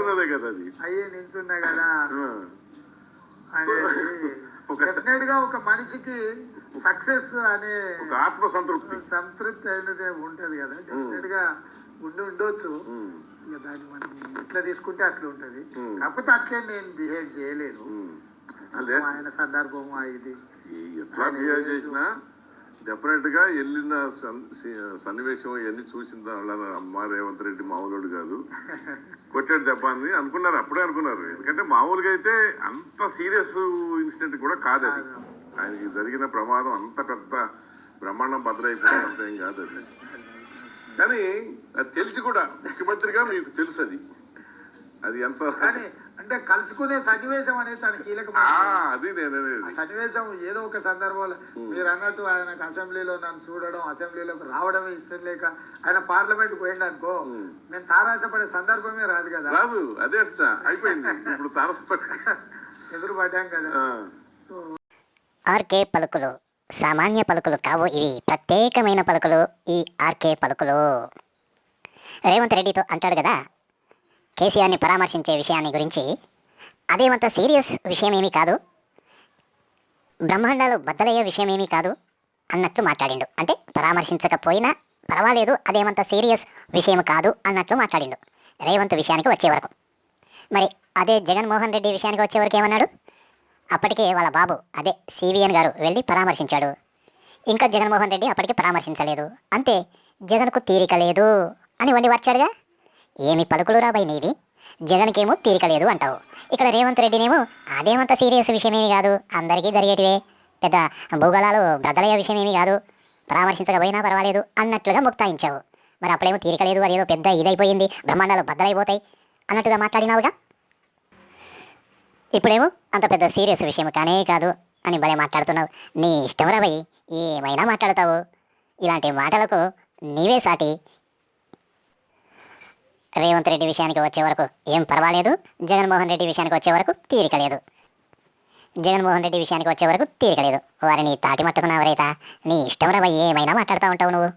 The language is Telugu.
ఉన్నదే కదా అది. అయ్యే నించున్నా కదా అనేది డెఫినెట్ గా ఒక మనిషికి సక్సెస్ అనే ఒక ఆత్మ సంతృప్తి అనేది ఉంటది కదా. డెఫినెట్ గా ఉండొచ్చు. ఇక దాన్ని మనం ఎట్లా తీసుకుంటే అట్లా ఉంటది. కాకపోతే అట్లే నేను బిహేవ్ చేయలేదు. ఆయన సందర్భం ఇది ఎట్లా బిహేవ్ చేసినా డెఫినెట్ గా వెళ్ళిన సన్నివేశం ఇవన్నీ చూసిన దానివల్ల అమ్మ రేవంత్ రెడ్డి మామూలుడు కాదు, కొట్టాడు దెబ్బ అని అనుకున్నారు. అప్పుడే అనుకున్నారు. ఎందుకంటే మామూలుగా అయితే అంత సీరియస్ ఇన్సిడెంట్ కూడా కాదు అది. ఆయనకి జరిగిన ప్రమాదం అంత పెద్ద బ్రహ్మాండం భద్రైపోయినంత ఏం కాదు అది. కానీ అది తెలిసి కూడా ముఖ్యమంత్రిగా మీకు తెలుసు అది ఎంత అంటే కలుసుకునే సన్నివేశం అనేది చాలా అది సన్నివేశం. ఏదో ఒక సందర్భంలో మీరు అన్నట్టు ఆయనకు అసెంబ్లీలో నన్ను చూడడం, అసెంబ్లీలోకి రావడమే ఇష్టం లేక ఆయన పార్లమెంట్ పోయిండు అనుకో, మేము తారాసపడే సందర్భమే రాదు కదా. రాదు, అదే అయిపోయింది. ఇప్పుడు తారసపడి ఎదురు పడ్డాం కదా. ఆర్కే పలుకులు సామాన్య పలుకులు కావు, ఇవి ప్రత్యేకమైన పలుకులు. ఈ ఆర్కే పలుకులు రేవంత్ రెడ్డితో అంటాడు కదా కేసీఆర్ని పరామర్శించే విషయాన్ని గురించి, అదేమంత సీరియస్ విషయమేమీ కాదు, బ్రహ్మాండాలు బద్దలయ్యే విషయమేమీ కాదు అన్నట్లు మాట్లాడిండు. అంటే పరామర్శించకపోయినా పర్వాలేదు, అదేమంత సీరియస్ విషయం కాదు అన్నట్లు మాట్లాడిండు రేవంత్ విషయానికి వచ్చే వరకు. మరి అదే జగన్మోహన్ రెడ్డి విషయానికి వచ్చే వరకు ఏమన్నాడు? అప్పటికే వాళ్ళ బాబు అదే సివిఎన్ గారు వెళ్ళి పరామర్శించాడు. ఇంకా జగన్మోహన్ రెడ్డి అప్పటికి పరామర్శించలేదు. అంతే, జగన్కు తీరిక లేదు అని వండి వచ్చాడుగా. ఏమి పలుకులు రాబాయి నీవి? జగన్కేమో తీరిక లేదు అంటావు, ఇక్కడ రేవంత్ రెడ్డినేమో అదేమంత సీరియస్ విషయమేమి కాదు, అందరికీ జరిగేటివే, పెద్ద భూగోళాలు బ్రదలయ్యే విషయమేమి కాదు, పరామర్శించకపోయినా పర్వాలేదు అన్నట్లుగా ముక్తాయించావు. మరి అప్పుడేమో తీరిక లేదు, అదేదో పెద్ద ఇదైపోయింది, బ్రహ్మాండాలు బద్దలైపోతాయి అన్నట్టుగా మాట్లాడినావుగా. ఇప్పుడేమో అంత పెద్ద సీరియస్ విషయం కానే కాదు అని భలే మాట్లాడుతున్నావు. నీ ఇష్టం రా భయ్, ఏమైనా మాట్లాడతావు. ఇలాంటి మాటలకు నీవే సాటి. రేవంత్ రెడ్డి విషయానికి వచ్చే వరకు ఏం పర్వాలేదు, జగన్మోహన్ రెడ్డి విషయానికి వచ్చే వరకు తీరిక లేదు. జగన్మోహన్ రెడ్డి విషయానికి వచ్చే వరకు తీరిక లేదు. వారిని తాటి మట్టుకున్నావరైతా నీ ఇష్టం రా భయ్, ఏమైనా మాట్లాడుతూ ఉంటావు నువ్వు.